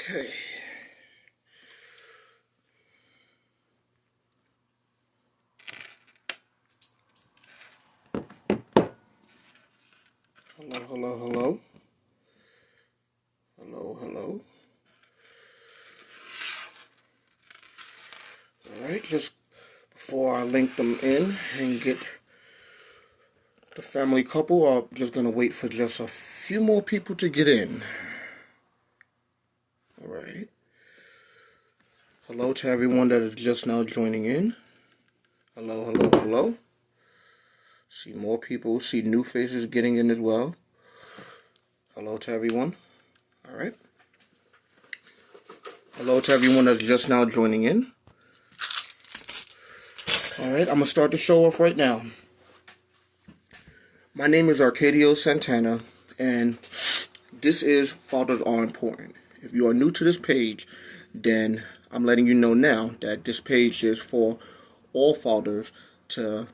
Okay. Hello, hello, hello. Hello, hello. Alright, just before I link them in and get the family couple, I'm just gonna wait for just a few more people to get in. Alright. Hello to everyone that is just now joining in. Hello, hello, hello. See more people, see new faces getting in as well. Hello to everyone. Alright. Hello to everyone that's just now joining in. Alright, I'm gonna start the show off right now. My name is Arcadio Santana, and this is Fathers Are Important. If you are new to this page, then I'm letting you know now that this page is for all fathers to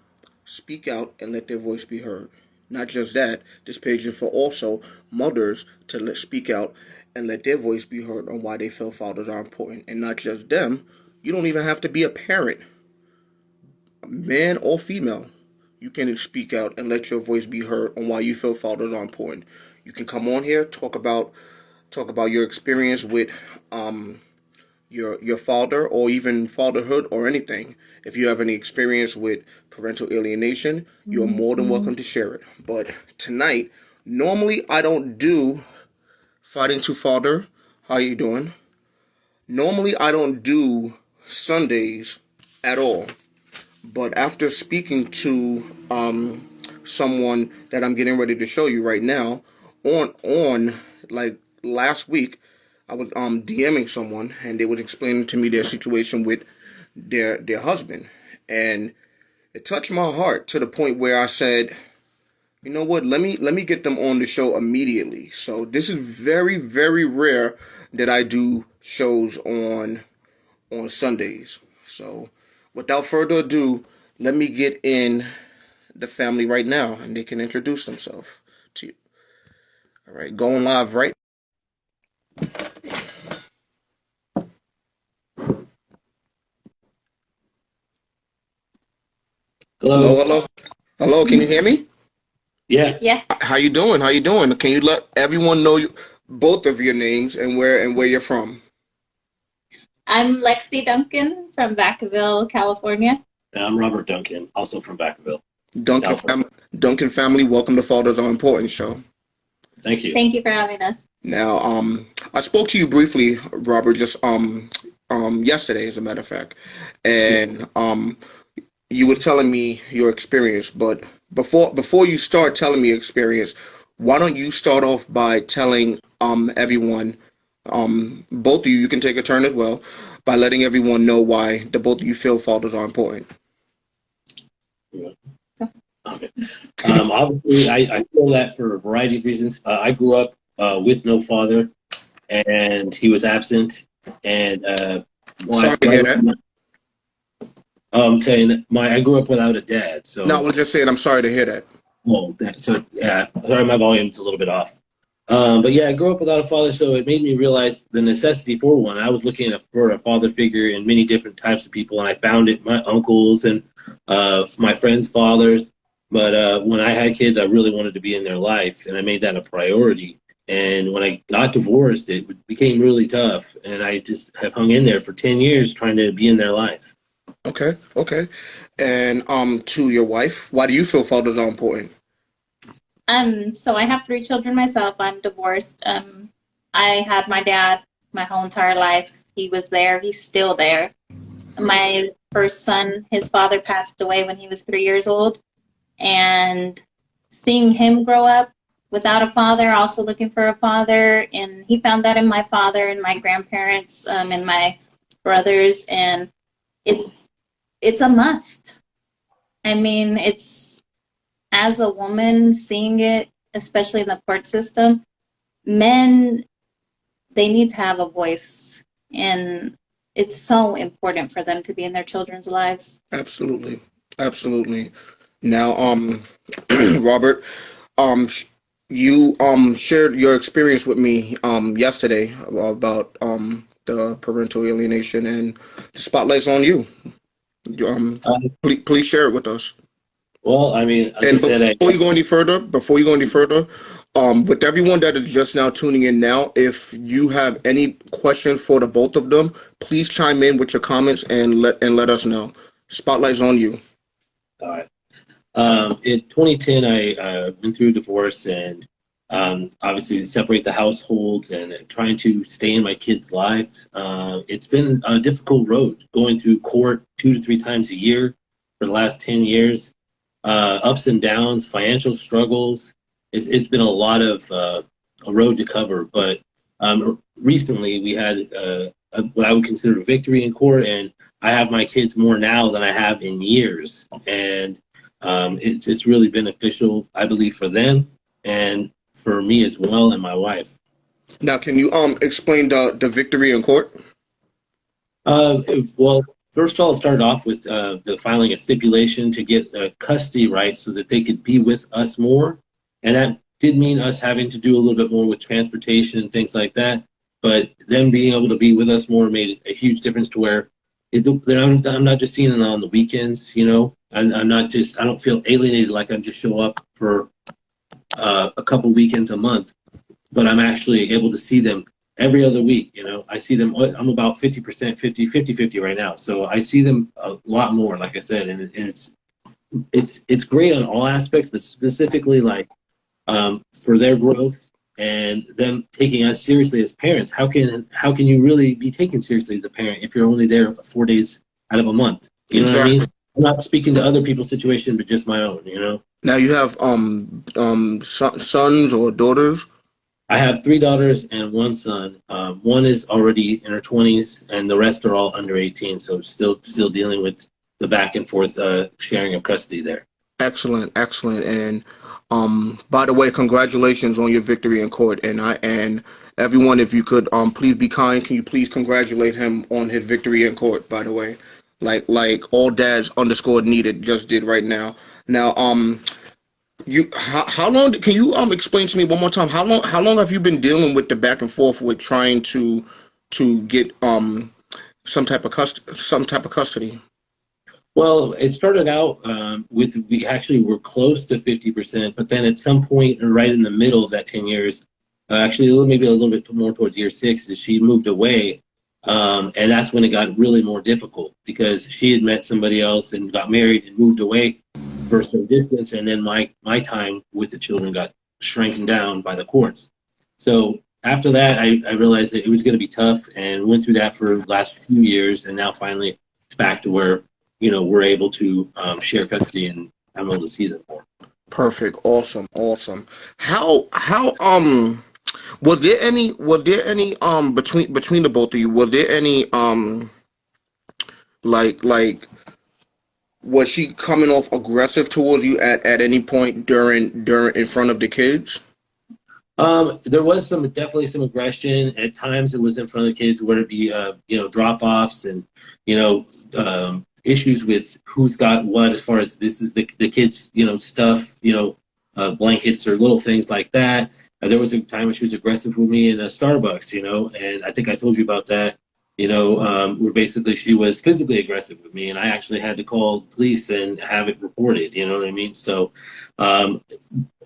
speak out and let their voice be heard. Not just that, this page is for also mothers to speak out and let their voice be heard on why they feel fathers are important. And not just them, you don't even have to be a parent, man or female. You can speak out and let your voice be heard on why you feel fathers are important. You can come on here, talk about your experience with your father, or even fatherhood, or anything. If you have any experience with parental alienation, you're more than welcome to share it. But tonight, normally I don't do Fighting to Father. How you doing? Normally I don't do Sundays at all. But after speaking to someone that I'm getting ready to show you right now, on like last week, I was DMing someone, and they was explaining to me their situation with their husband, and it touched my heart to the point where I said, you know what, let me get them on the show immediately. So this is very, very rare that I do shows on Sundays. So without further ado, let me get in the family right now, and they can introduce themselves to you. All right, going live right. Hello, Hello. hello, hello. Can you hear me? Yeah. Yes, How you doing? How you doing? Can you let everyone know both of your names and where you're from? I'm Lexi Duncan from Vacaville, California. And I'm Robert Duncan, also from Vacaville, Duncan California. Duncan family, welcome to Fathers Are Important show. Thank you. Thank you for having us. Now, I spoke to you briefly, Robert, just yesterday, as a matter of fact, and you were telling me your experience. But before you start telling me your experience, why don't you start off by telling everyone, both of you, you can take a turn as well, by letting everyone know why the both of you feel fathers are important. Okay. Obviously, I feel that for a variety of reasons. I grew up with no father, and he was absent. And Sorry to hear that. saying I grew up without a dad. No, I So, was just saying I'm sorry to hear that. yeah. Sorry, my volume's a little bit off. But yeah, I grew up without a father, so it made me realize the necessity for one. I was looking for a father figure in many different types of people, and I found it my uncles and my friends' fathers. But when I had kids, I really wanted to be in their life, and I made that a priority. And when I got divorced, it became really tough, and I just have hung in there for 10 years trying to be in their life. Okay, okay. And to your wife, why do you feel fathers are important? So I have 3 children myself. I'm divorced. I had my dad my whole entire life. He was there. He's still there. My first son, his father passed away when he was 3 years old, and seeing him grow up without a father, also looking for a father, and he found that in my father and my grandparents, and my brothers, and it's it's a must. I mean, it's as a woman seeing it, especially in the court system, men, they need to have a voice, and it's so important for them to be in their children's lives. Absolutely, absolutely. Now, Robert, um, sh- You shared your experience with me yesterday about the parental alienation, and the spotlight's on you. Uh, Please share it with us. well, I mean, like I And said, before you go any further, with everyone that is just now tuning in now, if you have any questions for the both of them, please chime in with your comments and let us know. Spotlight's on you. uh, in 2010, I went through a divorce and obviously separate the household and trying to stay in my kids' lives. It's been a difficult road going through court 2 to 3 times a year for the last 10 years. Ups and downs, financial struggles. It's been a lot of a road to cover. But recently, we had what I would consider a victory in court, and I have my kids more now than I have in years. And it's really beneficial, I believe, for them and for me as well and my wife. Now, can you explain the victory in court? Well, first of all, it started off with the filing a stipulation to get custody rights so that they could be with us more, and that did mean us having to do a little bit more with transportation and things like that. But them being able to be with us more made a huge difference to where I'm not just seeing them on the weekends. I'm not just I don't feel alienated like I'm just show up for a couple weekends a month, but I'm actually able to see them every other week. I see them. I'm about 50%, 50 right now. So I see them a lot more, like I said, and it's great on all aspects, but specifically like for their growth and them taking us seriously as parents. How can you really be taken seriously as a parent if you're only there 4 days out of a month? You know what I mean? Exactly. I'm not speaking to other people's situation, but just my own. Now you have sons or daughters. I have 3 daughters and one son. One is already in her 20s, and the rest are all under 18. So still dealing with the back and forth sharing of custody there. Excellent, excellent. And by the way, congratulations on your victory in court. And everyone, if you could please be kind, can you please congratulate him on his victory in court, by the way? Like all dads underscore needed just did right now. Now, how long can you explain to me one more time, how long have you been dealing with the back and forth with trying to get some type of custody? Well, it started out with we actually were close to 50%, but then at some point, right in the middle of that 10 years, actually maybe a little bit more towards year 6, is she moved away. And that's when it got really more difficult because she had met somebody else and got married and moved away for some distance. And then my time with the children got shrinking down by the courts. So after that, I realized that it was going to be tough and went through that for the last few years. And now finally it's back to where we're able to share custody and I'm able to see them more. Perfect. Awesome. Awesome. How was there any between the both of you, was there any like was she coming off aggressive towards you at any point during in front of the kids? There was definitely some aggression. At times it was in front of the kids, whether it be drop-offs and you know issues with who's got what as far as this is the kids stuff, blankets or little things like that. There was a time when she was aggressive with me in a Starbucks, and I think I told you about that. Where basically she was physically aggressive with me, and I actually had to call the police and have it reported. You know what I mean? So um,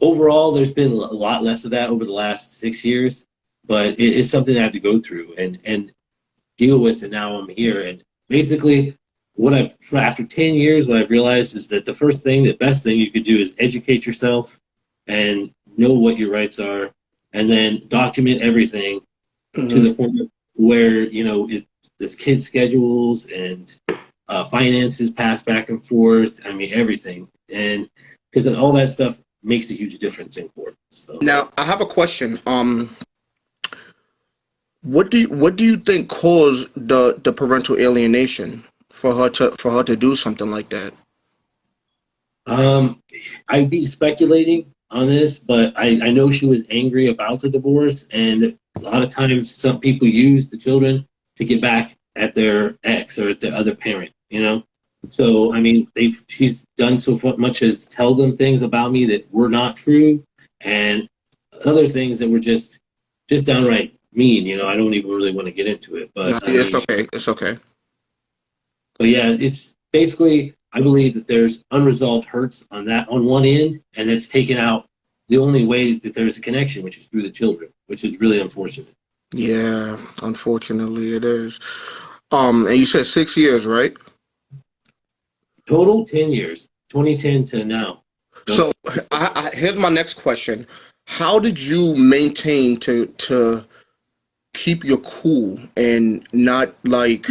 overall, there's been a lot less of that over the last 6 years, but it's something I have to go through and deal with. And now I'm here, and basically, after 10 years, what I've realized is that the best thing you could do is educate yourself and know what your rights are, and then document everything to Hmm. the point where this kid schedules and finances pass back and forth. I mean everything, and because all that stuff makes a huge difference in court. So Now I have a question. What do you think caused the parental alienation for her to do something like that? um, I'd be speculating on this, but I know she was angry about the divorce, and a lot of times some people use the children to get back at their ex or at the other parent. So I mean, she's done so much as tell them things about me that were not true, and other things that were just downright mean. You know, I don't even really want to get into it, No, but I it's mean, okay. It's okay. but yeah, it's basically, I believe that there's unresolved hurts on one end, and it's taken out the only way that there's a connection, which is through the children, which is really unfortunate. Yeah, unfortunately it is. And you said 6 years, right? Total 10 years, 2010 to now. So here's my next question. How did you maintain to keep your cool and not like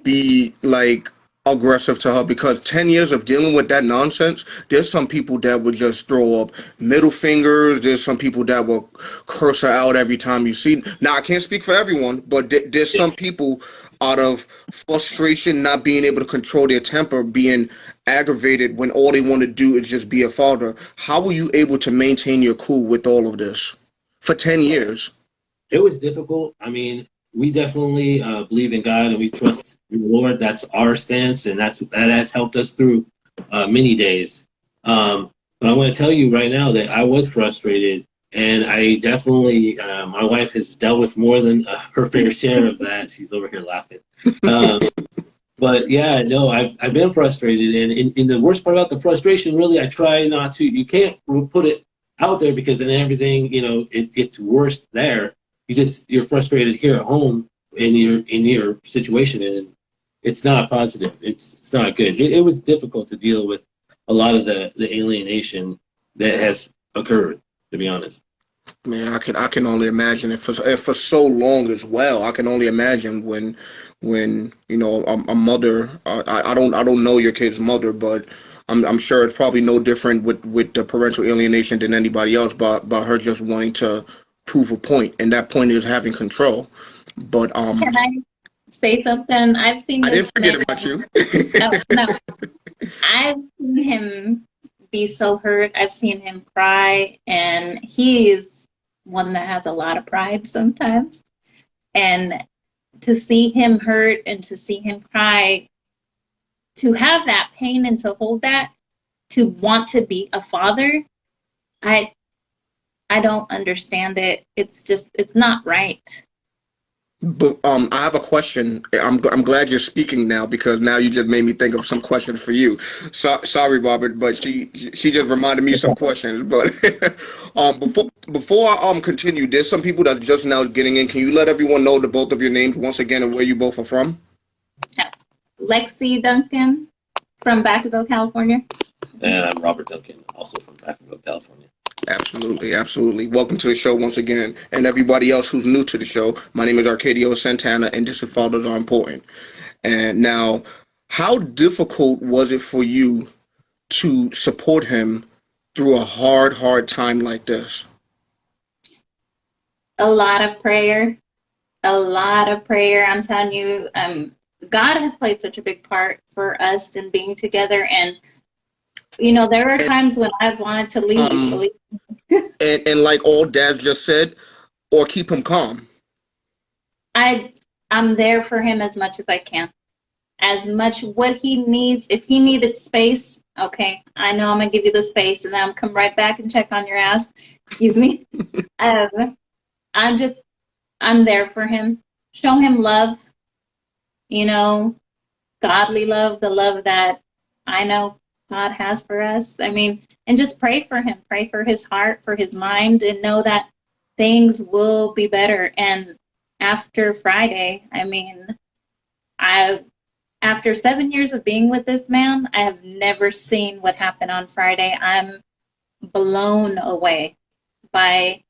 be like aggressive to her? Because 10 years of dealing with that nonsense, there's some people that would just throw up middle fingers. There's some people that will curse her out every time you see. Now, I can't speak for everyone, but there's some people out of frustration, not being able to control their temper, being aggravated when all they want to do is just be a father. How were you able to maintain your cool with all of this for 10 years? It was difficult. I mean, we definitely believe in God and we trust in the Lord. That's our stance, and that has helped us through many days. But I want to tell you right now that I was frustrated, and I definitely, my wife has dealt with more than her fair share of that. She's over here laughing. Um, but yeah, no, I've been frustrated, and the worst part about the frustration, really, I try not to. You can't put it out there because then everything, you know, it gets worse there. You're frustrated here at home in your situation, and it's not positive. It's not good. It was difficult to deal with a lot of the alienation that has occurred. To be honest. Man, I can only imagine it for so long as well. I can only imagine when you know a mother. I don't know your kid's mother, but I'm sure it's probably no different with the parental alienation than anybody else. But her just wanting to prove a point, and that point is having control. But Can I say something? I've seen I this didn't man. forget about you. Oh, no, I've seen him be so hurt. I've seen him cry, and he is one that has a lot of pride sometimes. And to see him hurt and to see him cry, to have that pain and to hold that, to want to be a father, I I don't understand it. It's just it's not right. But I have a question. I'm glad you're speaking now because now you just made me think of some questions for you. Sorry, Robert, but she just reminded me some questions. But before I continue, there's some people that are just now getting in. Can you let everyone know the both of your names once again and where you both are from? Lexi Duncan from Vacaville, California. And I'm Robert Duncan, also from Vacaville, California. Absolutely, absolutely. Welcome to the show once again, and everybody else who's new to the show. My name is Arcadio Santana, and this is Fathers Are Important. And now, how difficult was it for you to support him through a hard, hard time like this? A lot of prayer, a lot of prayer. I'm telling you, God has played such a big part for us in being together. And, you know, there are And, times when I've wanted to leave. um, and like all dads just said, or keep him calm. I'm there for him as much as I can. As much what he needs. If he needed space, okay, I know I'm gonna give you the space, and then I'm come right back and check on your ass. Excuse me. Um, I'm just I'm there for him. Show him love, you know, godly love, the love that I know God has for us. I mean, and just pray for him, pray for his heart, for his mind, and know that things will be better. And after Friday, I mean, I after 7 years of being with this man, I have never seen what happened on Friday. I'm blown away by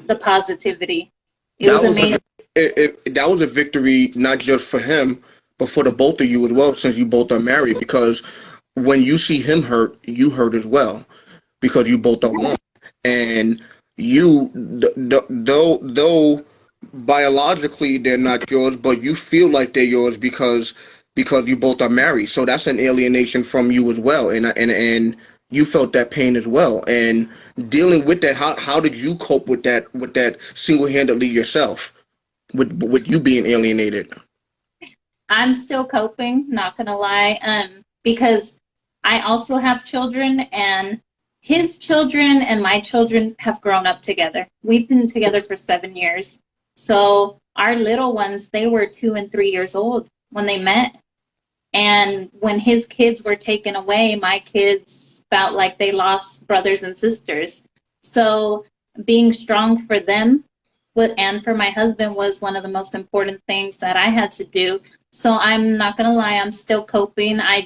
the positivity. It That was was a amazing. that was a victory not just for him, but for the both of you as well, since you both are married. Because when you see him hurt, you hurt as well, because you both are one. And you, though biologically they're not yours, but you feel like they're yours because you both are married. So that's an alienation from you as well, and you felt that pain as well. And dealing with that, how did you cope with that single handedly yourself, with you being alienated? I'm still coping, not gonna lie, because I also have children, and his children and my children have grown up together. We've been together for 7 years. So our little ones, they were 2 and 3 years old when they met. And when his kids were taken away, my kids felt like they lost brothers and sisters. So being strong for them and for my husband was one of the most important things that I had to do. So I'm not going to lie, I'm still coping. I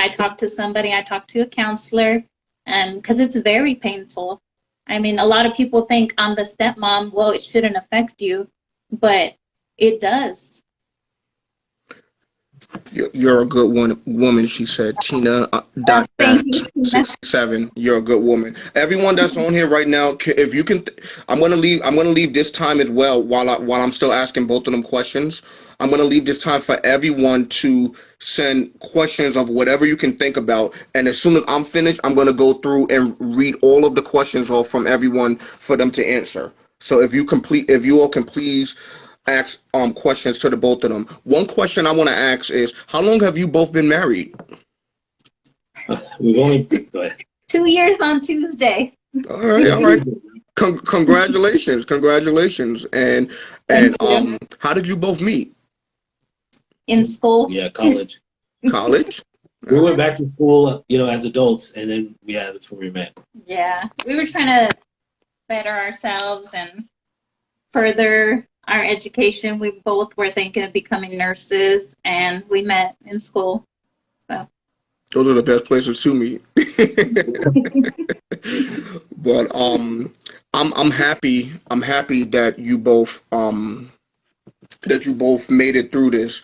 talk to somebody, I talk to a counselor, because it's very painful. I mean, a lot of people think I'm the stepmom, well, it shouldn't affect you, but it does. You're a good woman, she said. Tina Thank you, Tina. 67. You're a good woman. Everyone that's on here right now, if you can, I'm gonna leave this time as well while I'm still asking both of them questions. I'm gonna leave this time for everyone to send questions of whatever you can think about, and as soon as I'm finished, I'm gonna go through and read all of the questions off from everyone for them to answer. So if you all can please ask questions to the both of them. One question I want to ask is, how long have you both been married? We've only go ahead. 2 years on Tuesday. All right. Congratulations. And how did you both meet? In school. Yeah, college. College? We went back to school, as adults, and then that's where we met. Yeah, we were trying to better ourselves and further our education. We both were thinking of becoming nurses, and we met in school. So Those are the best places to meet. But I'm happy that you both made it through this.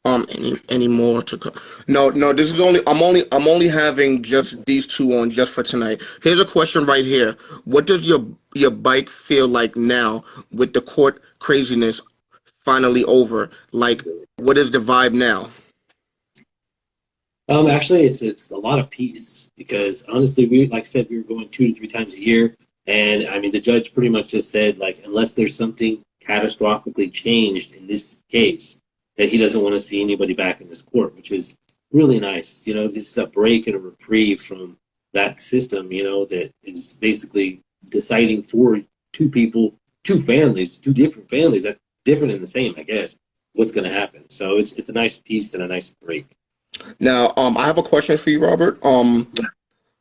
Any more to come? No, this is I'm only having just these two on just for tonight. Here's a question right here. What does your bike feel like now with the court craziness finally over? Like, what is the vibe now? Actually, it's a lot of peace because honestly, like I said, we were going 2 to 3 times a year, and I mean, the judge pretty much just said, like, unless there's something catastrophically changed in this case, that he doesn't want to see anybody back in this court, which is really nice. This is a break and a reprieve from that system, that is basically deciding for two people, 2 families, 2 different families, that different and the same, I guess, what's going to happen. So it's a nice piece and a nice break. Now, I have a question for you, Robert.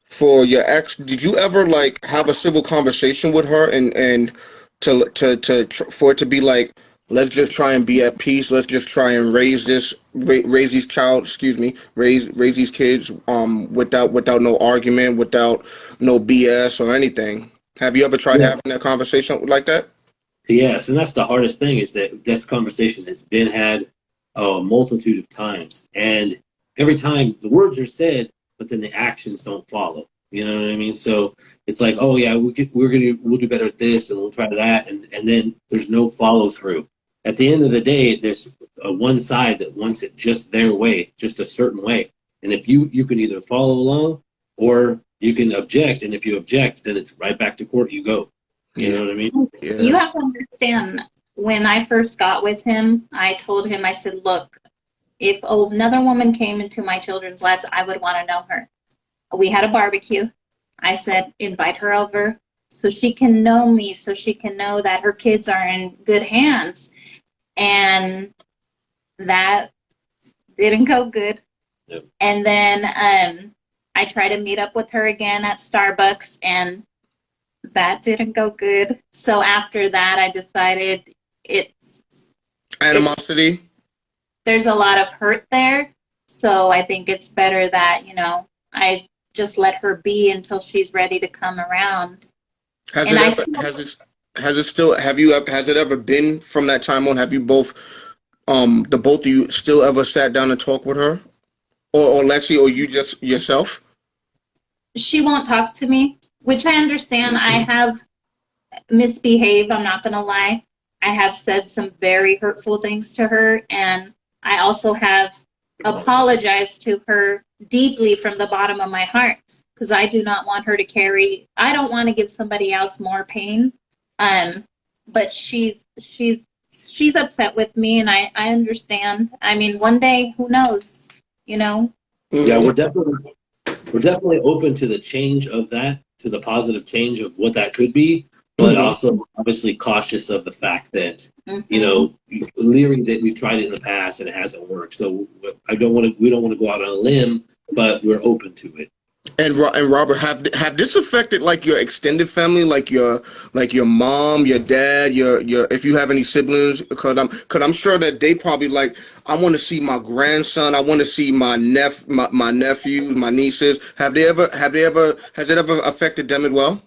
For your ex, did you ever like have a civil conversation with her and for it to be like, let's just try and be at peace. Let's just try and raise these kids without no argument, without no BS or anything. Have you ever tried having that conversation like that? Yes, and that's the hardest thing is that this conversation has been had a multitude of times, and every time the words are said, but then the actions don't follow. You know what I mean? So it's like, oh yeah, we'll do better at this, and we'll try that, and then there's no follow through. At the end of the day, there's one side that wants it just their way, just a certain way. And if you can either follow along or you can object, and if you object, then it's right back to court you go. You know what I mean? Yeah. You have to understand, when I first got with him, I told him, I said, look, if another woman came into my children's lives, I would want to know her. We had a barbecue. I said, invite her over so she can know me, so she can know that her kids are in good hands. And that didn't go good. Yep. And then I tried to meet up with her again at Starbucks, and that didn't go good. So after that, I decided it's animosity. There's a lot of hurt there. So I think it's better that, I just let her be until she's ready to come around. Has it ever been from that time on? Have you both, the both of you, still ever sat down and talked with her, or Lexi, or you just yourself? She won't talk to me, which I understand. I have misbehaved. I'm not going to lie. I have said some very hurtful things to her, and I also have apologized to her deeply from the bottom of my heart, because I do not want her to carry. I don't want to give somebody else more pain. But she's upset with me, and I understand. I mean, one day, who knows, Yeah, we're definitely we're definitely open to the change of that, to the positive change of what that could be, but also obviously cautious of the fact that, you know, leery that we've tried it in the past and it hasn't worked. So we don't want to go out on a limb, but we're open to it. And Robert, have this affected like your extended family, like your mom, your dad, your if you have any siblings? Because I'm sure that they probably like, I want to see my grandson, I want to see my nephews, my nieces. Has it ever affected them as well?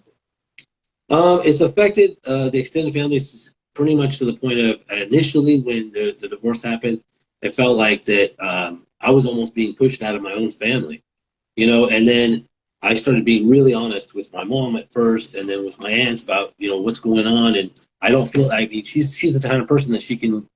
It's affected the extended families pretty much to the point of initially when the divorce happened, it felt like that I was almost being pushed out of my own family, you know, and then I started being really honest with my mom at first and then with my aunts about, you know, what's going on. And I don't feel, I mean, she's the kind of person that she can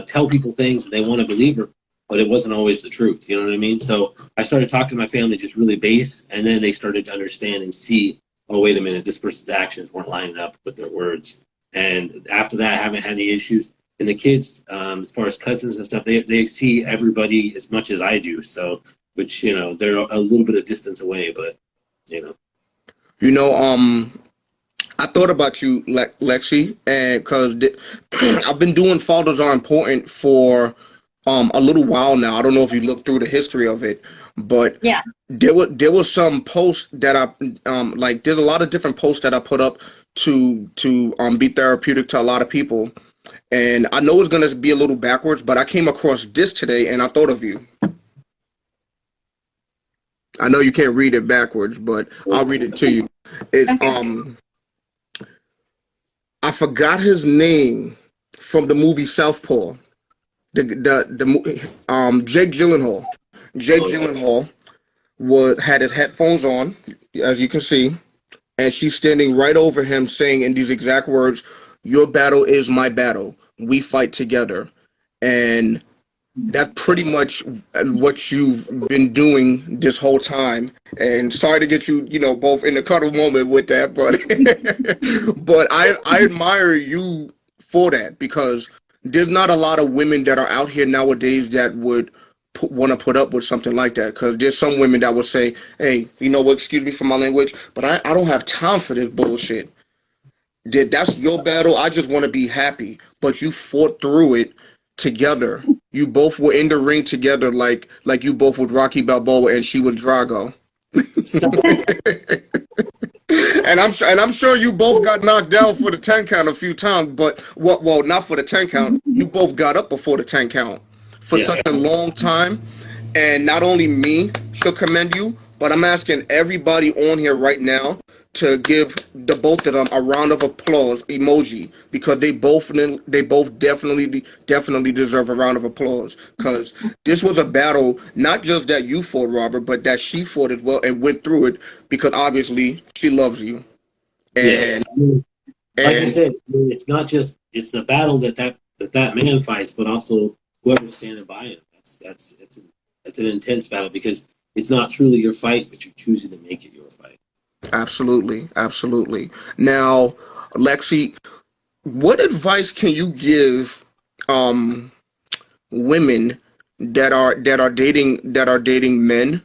tell people things and they want to believe her, but it wasn't always the truth, you know what I mean? So I started talking to my family just really base, and then they started to understand and see, oh, wait a minute, this person's actions weren't lining up with their words. And after that, I haven't had any issues. And the kids, as far as cousins and stuff, they see everybody as much as I do. So, which, you know, they're a little bit of distance away, but, you know. You know, I thought about you, Lexi, and because I've been doing Fathers Are Important for a little while now. I don't know if you looked through the history of it, but Yeah. there was some posts that I like. There's a lot of different posts that I put up to be therapeutic to a lot of people, and I know it's gonna be a little backwards, but I came across this today, and I thought of you. I know you can't read it backwards, but I'll read it to you. It's Okay. I forgot his name from the movie Southpaw. Jake Gyllenhaal. Jake Oh, yeah. Gyllenhaal had his headphones on, as you can see, and she's standing right over him, saying in these exact words, "Your battle is my battle. We fight together." And that's pretty much what you've been doing this whole time. And sorry to get you, both in the cuddle moment with that, but but I admire you for that, because there's not a lot of women that are out here nowadays that would want to put up with something like that. Because there's some women that would say, "Hey, you know what? Excuse me for my language, but I don't have time for this bullshit. That's your battle. I just want to be happy." But you fought through it together. You both were in the ring together, like you both with Rocky Balboa and she with Drago. Stop. And I'm sure you both got knocked down for the 10 count a few times, but well, not for the 10 count. You both got up before the 10 count for Yeah. such a long time. And not only me should commend you, but I'm asking everybody on here right now to give the both of them a round of applause emoji, because they both definitely deserve a round of applause, because this was a battle, not just that you fought, Robert, but that she fought as well and went through it, because obviously she loves you. Yes. and I mean, like I and said, I mean, it's not just, it's the battle that man fights, but also whoever's standing by him. It's an intense battle because it's not truly your fight, but you're choosing to make it your fight. absolutely, absolutely. Now, Lexi, what advice can you give um women that are dating men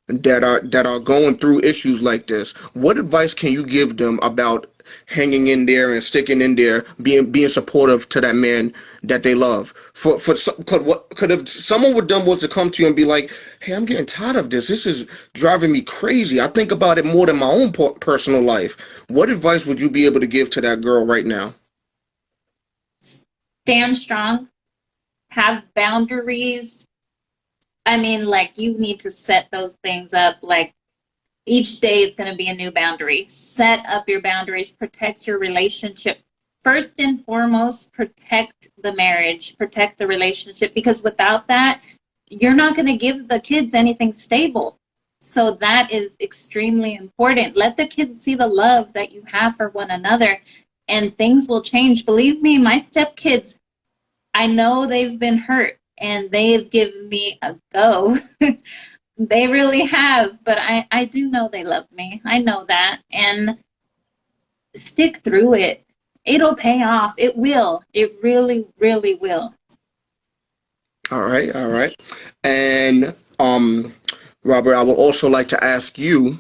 that are going through issues like this? What advice can you give them about hanging in there and sticking in there, being supportive to that man that they love? Could if someone with them was to come to you and be like, "Hey, I'm getting tired of this. This is driving me crazy. I think about it more than my own personal life." What advice would you be able to give to that girl right now? Stand strong. Have boundaries. I mean, like, you need to set those things up. Like, each day is going to be a new boundary. Set up your boundaries. Protect your relationship. First and foremost, protect the marriage, protect the relationship, because without that, you're not going to give the kids anything stable. So that is extremely important. Let the kids see the love that you have for one another, and things will change. Believe me, my stepkids, I know they've been hurt and they've given me a go. They really have, but I do know they love me. I know that. And stick through it. It'll pay off. It will. It really, really will. All right, all right. And Robert, I would also like to ask you.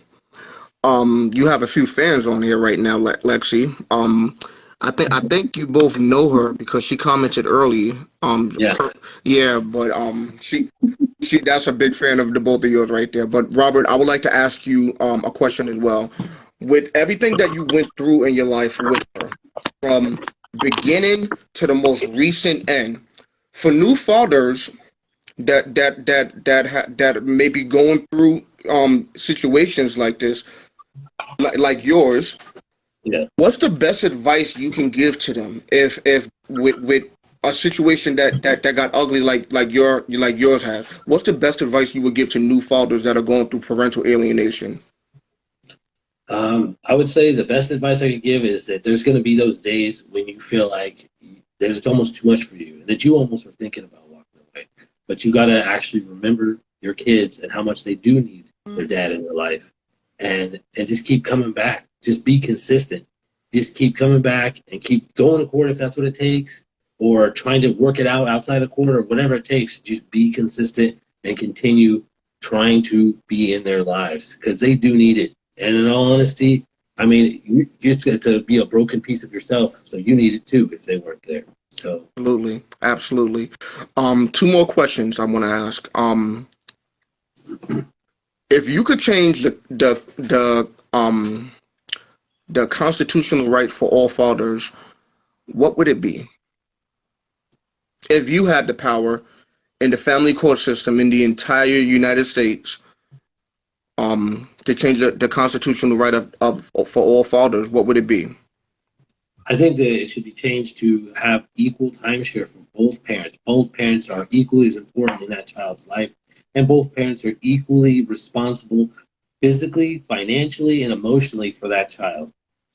You have a few fans on here right now, Lexi. I think you both know her because she commented early. Yeah. Yeah, but she that's a big fan of the both of yours right there. But Robert, I would like to ask you a question as well. With everything that you went through in your life with her, from beginning to the most recent end, for new fathers that may be going through situations like this, like yours, Yeah. what's the best advice you can give to them if with a situation that got ugly like yours has? What's the best advice you would give to new fathers that are going through parental alienation? I would say the best advice I could give is that there's going to be those days when you feel like there's almost too much for you, and that you almost were thinking about walking away. But you got to actually remember your kids and how much they do need their dad in their life, and just keep coming back. Just be consistent. Just keep coming back and keep going to court if that's what it takes, or trying to work it out outside of court or whatever it takes. Just be consistent and continue trying to be in their lives because they do need it. And in all honesty, I mean, you just get to be a broken piece of yourself, so you need it too if they weren't there. So Absolutely, absolutely. Two more questions I want to ask. If you could change the constitutional right for all fathers, what would it be? If you had the power in the family court system in the entire United States, to change the constitutional right of for all fathers, what would it be? I think that it should be changed to have equal timeshare for both parents. Both parents are equally as important in that child's life, and both parents are equally responsible physically, financially, and emotionally for that child.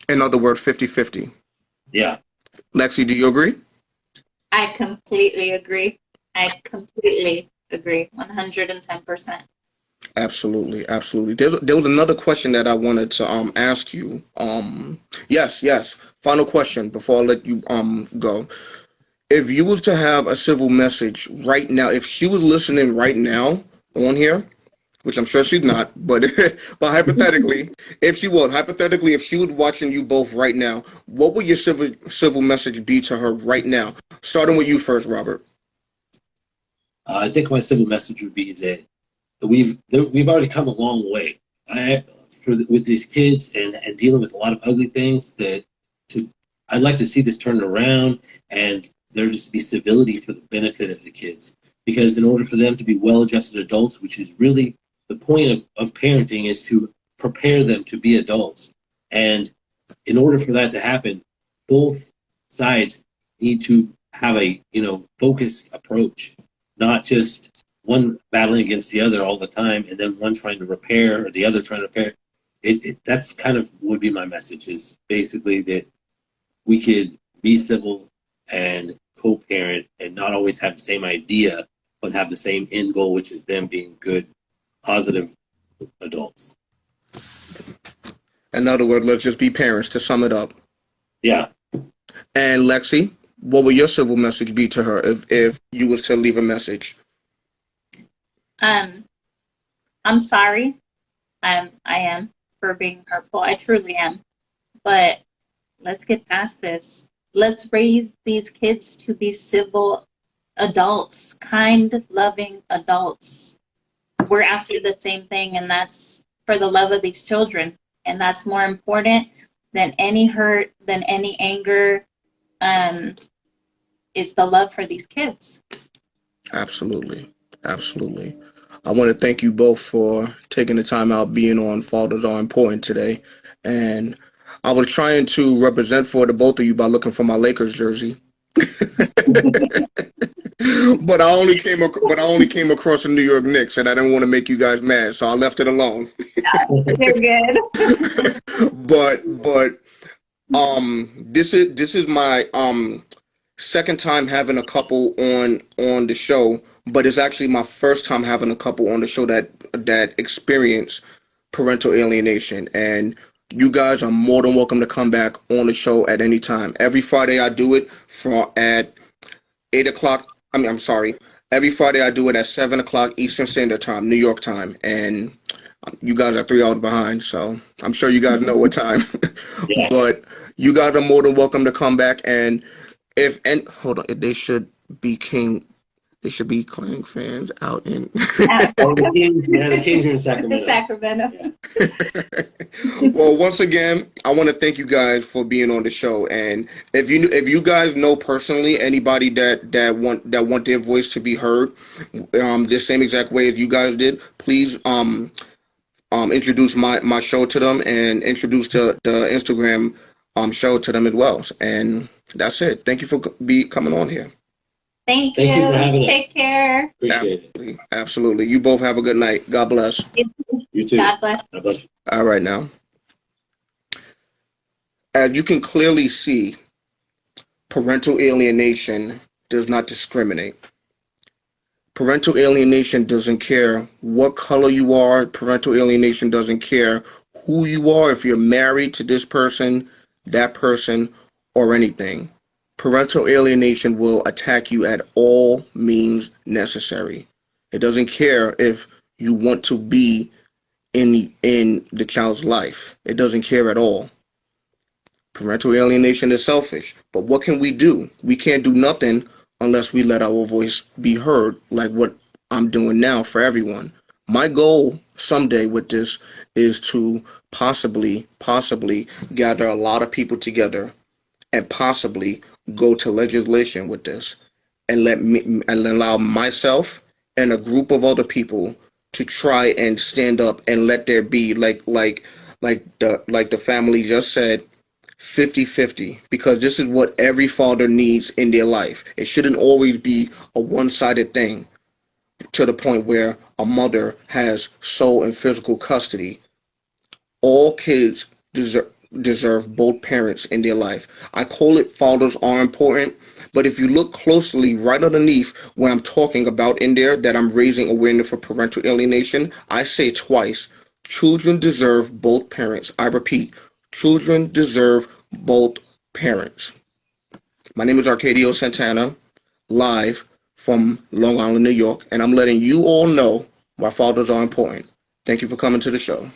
In other words, 50-50. Yeah. Lexi, do you agree? I completely agree. I completely agree. 110%. Absolutely, absolutely. There was another question that I wanted to ask you. Yes. Final question before I let you go. If you was to have a civil message right now, if she was listening right now on here, which I'm sure she's not, but but hypothetically, if she was watching you both right now, what would your civil message be to her right now? Starting with you first, Robert. I think my civil message would be that we've already come a long way. With these kids and dealing with a lot of ugly things I'd like to see this turned around and there just be civility for the benefit of the kids. Because in order for them to be well-adjusted adults, which is really the point of parenting, is to prepare them to be adults. And in order for that to happen, both sides need to have a focused approach, not just one battling against the other all the time, and then one trying to repair or the other trying to repair. That's kind of would be my message, is basically that we could be civil and co-parent and not always have the same idea, but have the same end goal, which is them being good, positive adults. In other words, let's just be parents to sum it up. Yeah. And Lexi, what would your civil message be to her if you was to leave a message? I'm sorry. I am for being hurtful. I truly am. But let's get past this. Let's raise these kids to be civil adults, kind, loving adults. We're after the same thing, and that's for the love of these children. And that's more important than any hurt, than any anger, is the love for these kids. Absolutely. Absolutely. I want to thank you both for taking the time out being on Fathers Are Important today. And I was trying to represent for the both of you by looking for my Lakers jersey. But I only came across the New York Knicks, and I didn't want to make you guys mad, so I left it alone. You're good. but this is my second time having a couple on the show, but it's actually my first time having a couple on the show that experience parental alienation. And you guys are more than welcome to come back on the show at any time. Every Friday I do it at 8 o'clock. I'm sorry, Every Friday I do it at 7 o'clock Eastern Standard Time, New York time, and you guys are 3 hours behind, so I'm sure you guys know what time. Yeah. But you guys are more than welcome to come back. And if and hold on, they should be King. They should be Clang fans out in. Oh, the Kings are in Sacramento. Sacramento. Yeah. Well, once again, I want to thank you guys for being on the show. And if you guys know personally anybody that want their voice to be heard, the same exact way as you guys did, please introduce my show to them and introduce the Instagram show to them as well. And that's it. Thank you for coming on here. Thank Thank you for having us. Take care. Appreciate Absolutely. Absolutely. You both have a good night. God bless. it. You too. God bless. God bless you. All right now. As you can clearly see, parental alienation does not discriminate. Parental alienation doesn't care what color you are. Parental alienation doesn't care who you are, if you're married to this person, that person, or anything. Parental alienation will attack you at all means necessary. It doesn't care if you want to be in the child's life. It doesn't care at all. Parental alienation is selfish. But what can we do? We can't do nothing unless we let our voice be heard, like what I'm doing now for everyone. My goal someday with this is to possibly gather a lot of people together and possibly go to legislation with this and allow myself and a group of other people to try and stand up and let there be like the family just said, 50-50, because this is what every father needs in their life. It shouldn't always be a one-sided thing to the point where a mother has sole and physical custody. All kids deserve both parents in their life. I call it fathers are important, but if you look closely right underneath where I'm talking about in there that I'm raising awareness for parental alienation, I say twice, children deserve both parents. I repeat, children deserve both parents. My name is Arcadio Santana, live from Long Island, New York, and I'm letting you all know why fathers are important. Thank you for coming to the show.